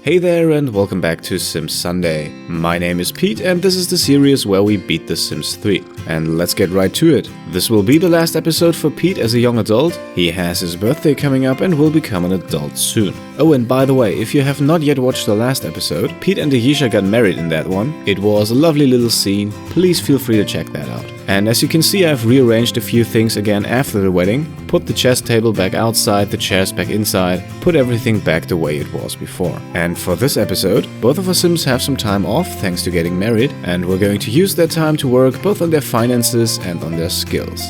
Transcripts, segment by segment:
Hey there and welcome back to Sims Sunday. My name is Pete and this is the series where we beat The Sims 3. And let's get right to it. This will be the last episode for Pete as a young adult. He has his birthday coming up and will become an adult soon. Oh, and by the way, if you have not yet watched the last episode, Pete and Ayesha got married in that one. It was a lovely little scene. Please feel free to check that out. And as you can see, I've rearranged a few things again after the wedding, put the chess table back outside, the chairs back inside, put everything back the way it was before. And for this episode, both of our Sims have some time off thanks to getting married, and we're going to use that time to work both on their finances and on their skills.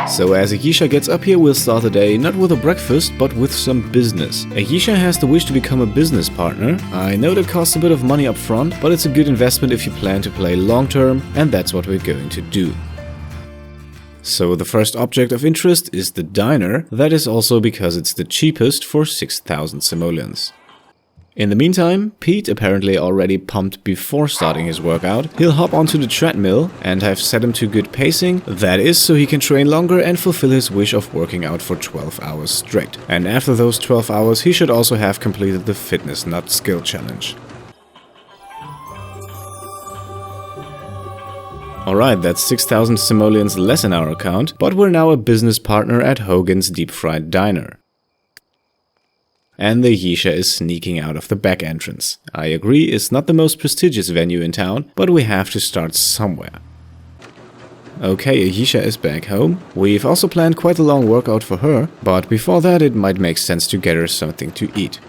So as Ayesha gets up here, we'll start the day not with a breakfast, but with some business. Ayesha has the wish to become a business partner. I know that costs a bit of money up front, but it's a good investment if you plan to play long term, and that's what we're going to do. So the first object of interest is the diner. That is also because it's the cheapest for 6,000 simoleons. In the meantime, Pete, apparently already pumped before starting his workout, he'll hop onto the treadmill, and I've set him to good pacing. That is so he can train longer and fulfill his wish of working out for 12 hours straight. And after those 12 hours, he should also have completed the Fitness Nut skill challenge. Alright, that's 6,000 simoleons less in our account, but we're now a business partner at Hogan's Deep Fried Diner. And Ayesha is sneaking out of the back entrance. I agree, it's not the most prestigious venue in town, but we have to start somewhere. Okay, Ayesha is back home. We've also planned quite a long workout for her, but before that it might make sense to get her something to eat.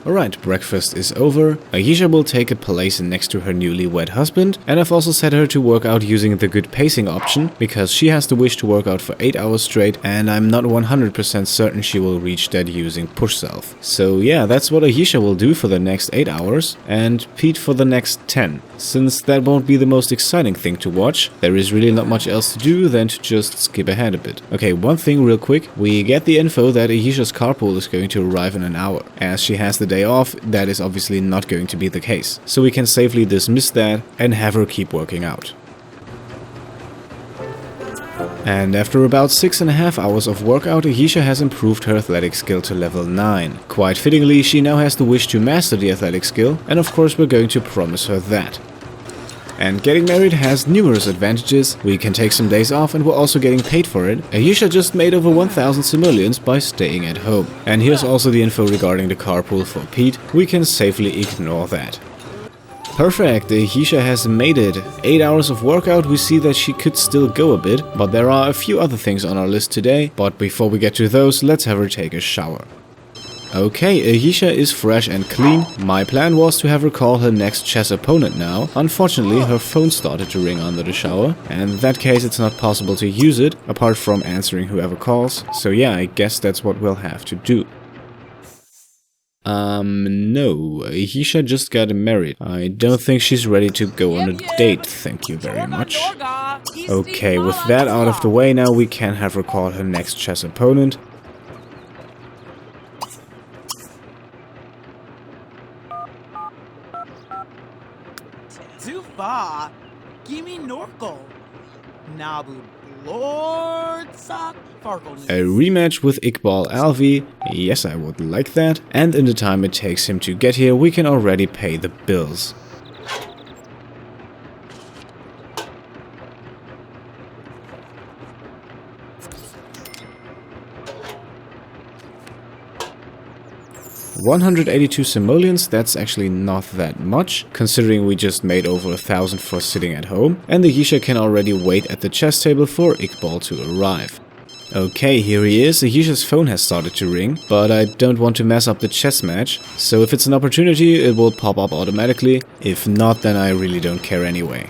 Alright, breakfast is over. Ayesha will take a place next to her newlywed husband, and I've also set her to work out using the good pacing option, because she has the wish to work out for 8 hours straight, and I'm not 100% certain she will reach that using push self. So yeah, that's what Ayesha will do for the next 8 hours, and Pete for the next 10. Since that won't be the most exciting thing to watch, there is really not much else to do than to just skip ahead a bit. Okay, one thing real quick, we get the info that Ayesha's carpool is going to arrive in an hour. As she has the day off, that is obviously not going to be the case. So we can safely dismiss that and have her keep working out. And after about 6.5 hours of workout, Ayesha has improved her athletic skill to level 9. Quite fittingly, she now has the wish to master the athletic skill, and of course we're going to promise her that. And getting married has numerous advantages. We can take some days off and we're also getting paid for it. Ayesha just made over 1,000 simoleons by staying at home. And here's also the info regarding the carpool for Pete. We can safely ignore that. Perfect, Ayesha has made it. 8 hours of workout, we see that she could still go a bit, but there are a few other things on our list today. But before we get to those, let's have her take a shower. Okay, Ayesha is fresh and clean. My plan was to have her call her next chess opponent now. Unfortunately, her phone started to ring under the shower, and in that case it's not possible to use it, apart from answering whoever calls. So yeah, I guess that's what we'll have to do. No, Ayesha just got married. I don't think she's ready to go on a date, thank you very much. Okay, with that out of the way now, we can have her call her next chess opponent. A rematch with Iqbal Alvi, yes I would like that, and in the time it takes him to get here we can already pay the bills. $182 simoleons, that's actually not that much, considering we just made over 1,000 for sitting at home, and Ayesha can already wait at the chess table for Iqbal to arrive. Okay, here he is. Ayesha's phone has started to ring, but I don't want to mess up the chess match, so if it's an opportunity it will pop up automatically, if not then I really don't care anyway.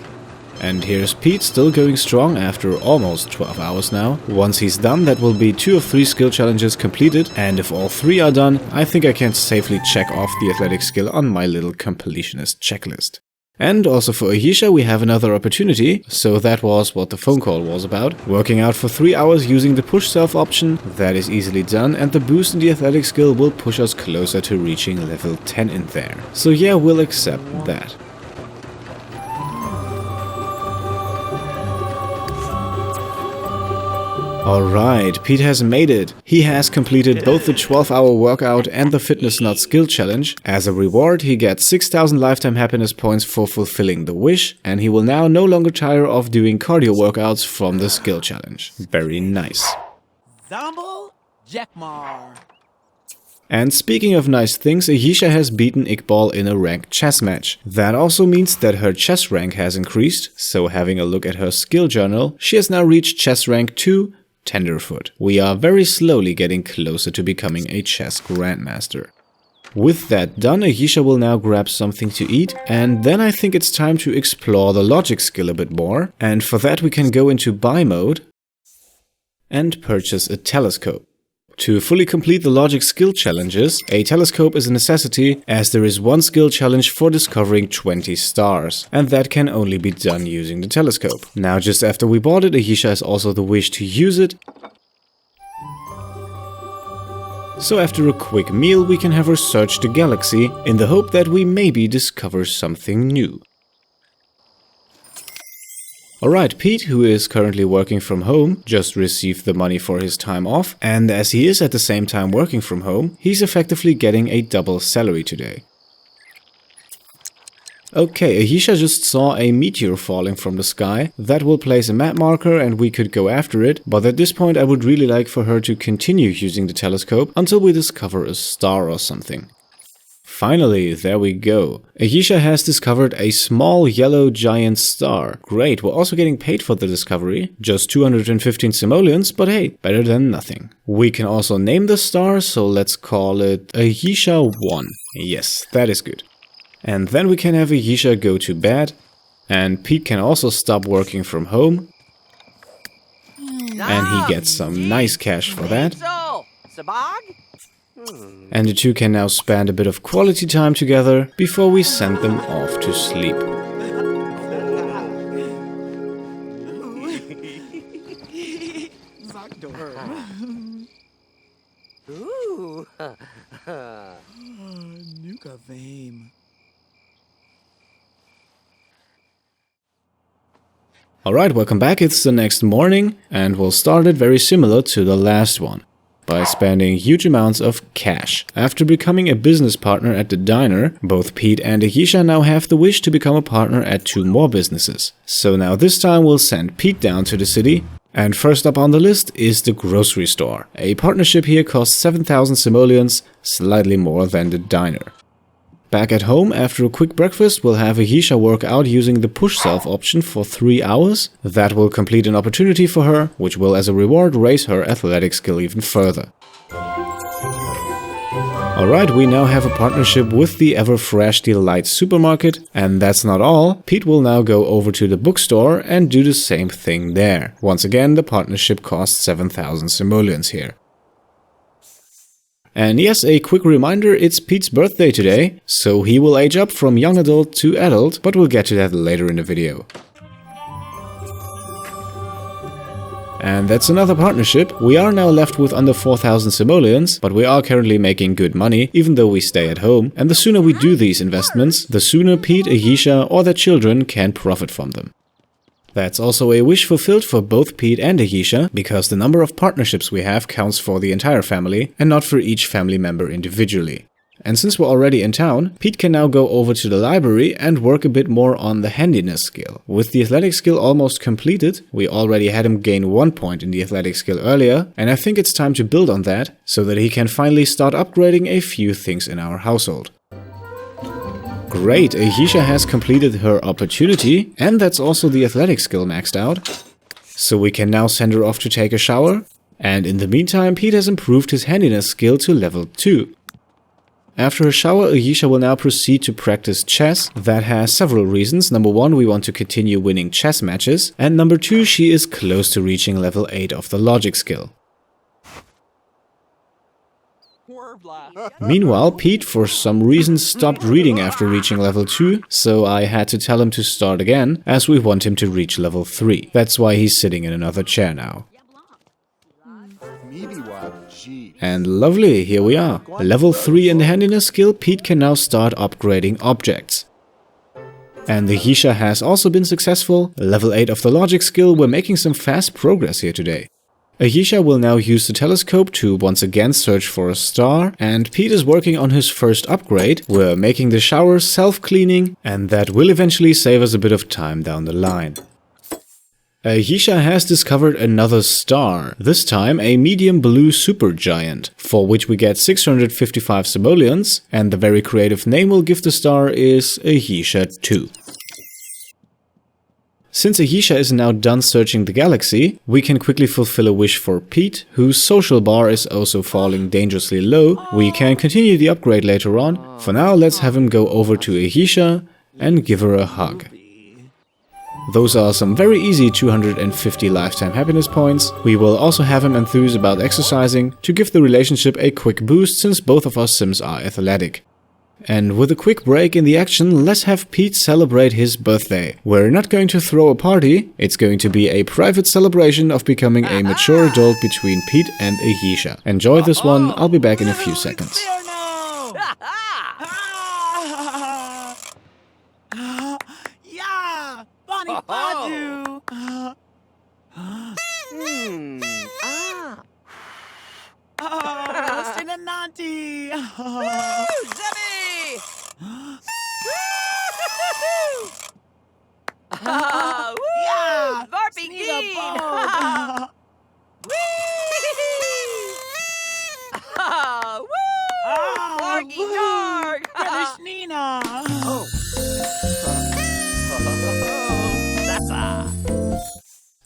And here's Pete still going strong after almost 12 hours now. Once he's done, that will be 2 of 3 skill challenges completed, and if all 3 are done, I think I can safely check off the athletic skill on my little completionist checklist. And also for Ayesha we have another opportunity, so that was what the phone call was about. Working out for 3 hours using the push self option, that is easily done, and the boost in the athletic skill will push us closer to reaching level 10 in there. So yeah, we'll accept that. Alright, Pete has made it. He has completed both the 12-hour workout and the Fitness Nut skill challenge. As a reward, he gets 6,000 lifetime happiness points for fulfilling the wish, and he will now no longer tire of doing cardio workouts from the skill challenge. Very nice. Zomble Jackmar. And speaking of nice things, Ayesha has beaten Iqbal in a ranked chess match. That also means that her chess rank has increased, so having a look at her skill journal, she has now reached chess rank 2, Tenderfoot. We are very slowly getting closer to becoming a chess grandmaster. With that done, Ayesha will now grab something to eat, and then I think it's time to explore the logic skill a bit more, and for that we can go into buy mode and purchase a telescope. To fully complete the logic skill challenges, a telescope is a necessity, as there is one skill challenge for discovering 20 stars, and that can only be done using the telescope. Now, just after we bought it, Ayesha has also the wish to use it. So after a quick meal, we can have her search the galaxy in the hope that we maybe discover something new. Alright, Pete, who is currently working from home, just received the money for his time off, and as he is at the same time working from home, he's effectively getting a double salary today. Okay, Ayesha just saw a meteor falling from the sky. That will place a map marker and we could go after it, but at this point I would really like for her to continue using the telescope until we discover a star or something. Finally, there we go. Ayesha has discovered a small yellow giant star. Great, we're also getting paid for the discovery. Just 215 simoleons, but hey, better than nothing. We can also name the star, so let's call it Ayesha 1. Yes, that is good. And then we can have Ayesha go to bed. And Pete can also stop working from home. And he gets some nice cash for that. And the two can now spend a bit of quality time together before we send them off to sleep. Alright, welcome back. It's the next morning, and we'll start it very similar to the last one, by spending huge amounts of cash. After becoming a business partner at the diner, both Pete and Ayesha now have the wish to become a partner at 2 more businesses. So now this time we'll send Pete down to the city. And first up on the list is the grocery store. A partnership here costs 7,000 simoleons, slightly more than the diner. Back at home, after a quick breakfast, we'll have Ayesha work out using the push self option for 3 hours. That will complete an opportunity for her, which will as a reward raise her athletic skill even further. Alright, we now have a partnership with the ever-fresh Delight supermarket, and that's not all. Pete will now go over to the bookstore and do the same thing there. Once again, the partnership costs 7,000 simoleons here. And yes, a quick reminder, it's Pete's birthday today, so he will age up from young adult to adult, but we'll get to that later in the video. And that's another partnership. We are now left with under 4,000 simoleons, but we are currently making good money, even though we stay at home. And the sooner we do these investments, the sooner Pete, Ayesha or their children can profit from them. That's also a wish fulfilled for both Pete and Ayesha, because the number of partnerships we have counts for the entire family and not for each family member individually. And since we're already in town, Pete can now go over to the library and work a bit more on the handiness skill. With the athletic skill almost completed, we already had him gain 1 point in the athletic skill earlier, and I think it's time to build on that, so that he can finally start upgrading a few things in our household. Great, Ayesha has completed her opportunity, and that's also the athletic skill maxed out. So we can now send her off to take a shower, and in the meantime Pete has improved his handiness skill to level 2. After a shower, Ayesha will now proceed to practice chess. That has several reasons. Number 1, we want to continue winning chess matches, and number 2, she is close to reaching level 8 of the logic skill. Meanwhile, Pete for some reason stopped reading after reaching level 2, so I had to tell him to start again, as we want him to reach level 3. That's why he's sitting in another chair now. And lovely, here we are. Level 3 in the handiness skill, Pete can now start upgrading objects. And the Ayesha has also been successful. Level 8 of the logic skill, we're making some fast progress here today. Ayesha will now use the telescope to once again search for a star, and Pete is working on his first upgrade. We're making the shower self-cleaning, and that will eventually save us a bit of time down the line. Ayesha has discovered another star, this time a medium blue supergiant, for which we get 655 simoleons, and the very creative name we'll give the star is Ayesha 2. Since Ayesha is now done searching the galaxy, we can quickly fulfill a wish for Pete, whose social bar is also falling dangerously low. We can continue the upgrade later on. For now, let's have him go over to Ayesha and give her a hug. Those are some very easy 250 lifetime happiness points. We will also have him enthuse about exercising to give the relationship a quick boost, since both of our Sims are athletic. And with a quick break in the action, let's have Pete celebrate his birthday. We're not going to throw a party, it's going to be a private celebration of becoming a mature adult between Pete and Ayesha. Enjoy this one, I'll be back in a few seconds. Yeah, Bonnie Badu. Oh, Sinananti. Zebby! Yeah, Barpy Sneeza Keen! Bog. Larky Yarg! British Nina.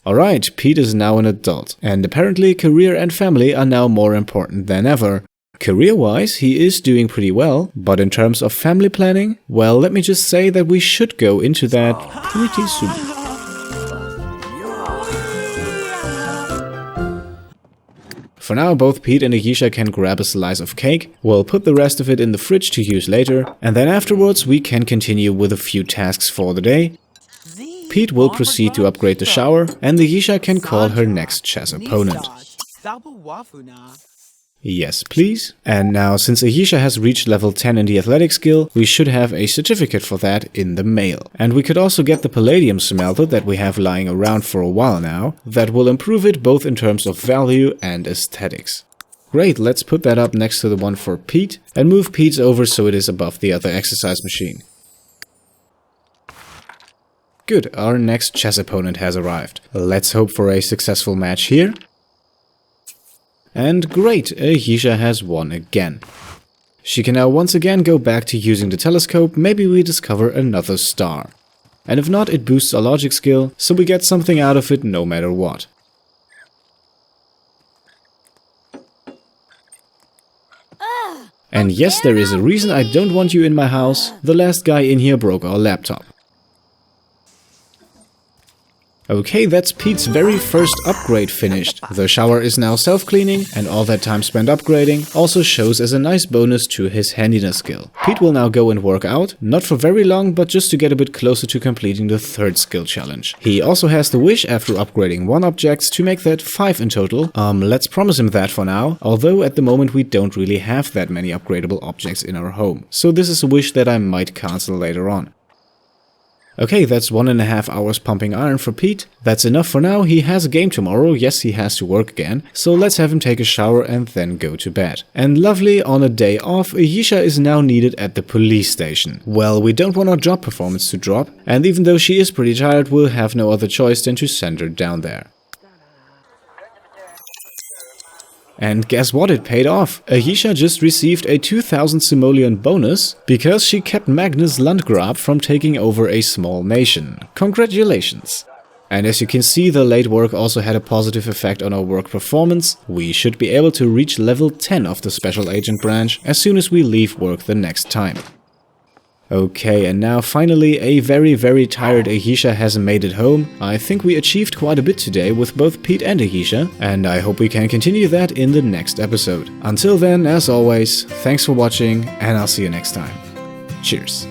Alright, Pete is now an adult, and apparently career and family are now more important than ever. Career-wise, he is doing pretty well, but in terms of family planning, well, let me just say that we should go into that pretty soon. For now, both Pete and Ayesha can grab a slice of cake. We'll put the rest of it in the fridge to use later, and then afterwards we can continue with a few tasks for the day. Pete will proceed to upgrade the shower, and Ayesha can call her next chess opponent. Yes, please. And now, since Ayesha has reached level 10 in the athletic skill, we should have a certificate for that in the mail. And we could also get the palladium smelter that we have lying around for a while now. That will improve it both in terms of value and aesthetics. Great, let's put that up next to the one for Pete, and move Pete's over so it is above the other exercise machine. Good, our next chess opponent has arrived. Let's hope for a successful match here. And great, Ayesha has won again. She can now once again go back to using the telescope. Maybe we discover another star. And if not, it boosts our logic skill, so we get something out of it no matter what. And yes, there is a reason I don't want you in my house. The last guy in here broke our laptop. Okay, that's Pete's very first upgrade finished. The shower is now self-cleaning, and all that time spent upgrading also shows as a nice bonus to his handiness skill. Pete will now go and work out, not for very long, but just to get a bit closer to completing the third skill challenge. He also has the wish, after upgrading 1 object, to make that 5 in total. Let's promise him that for now, although at the moment we don't really have that many upgradable objects in our home. So this is a wish that I might cancel later on. Okay, that's 1.5 hours pumping iron for Pete. That's enough for now. He has a game tomorrow. Yes, he has to work again. So let's have him take a shower and then go to bed. And lovely, on a day off, Ayesha is now needed at the police station. Well, we don't want our job performance to drop. And even though she is pretty tired, we'll have no other choice than to send her down there. And guess what, it paid off. Ayesha just received a 2000 simoleon bonus because she kept Magnus Landgraf from taking over a small nation. Congratulations! And as you can see, the late work also had a positive effect on our work performance. We should be able to reach level 10 of the special agent branch as soon as we leave work the next time. Okay, and now finally a very tired Ayesha has made it home. I think we achieved quite a bit today with both Pete and Ayesha, and I hope we can continue that in the next episode. Until then, as always, thanks for watching, and I'll see you next time. Cheers.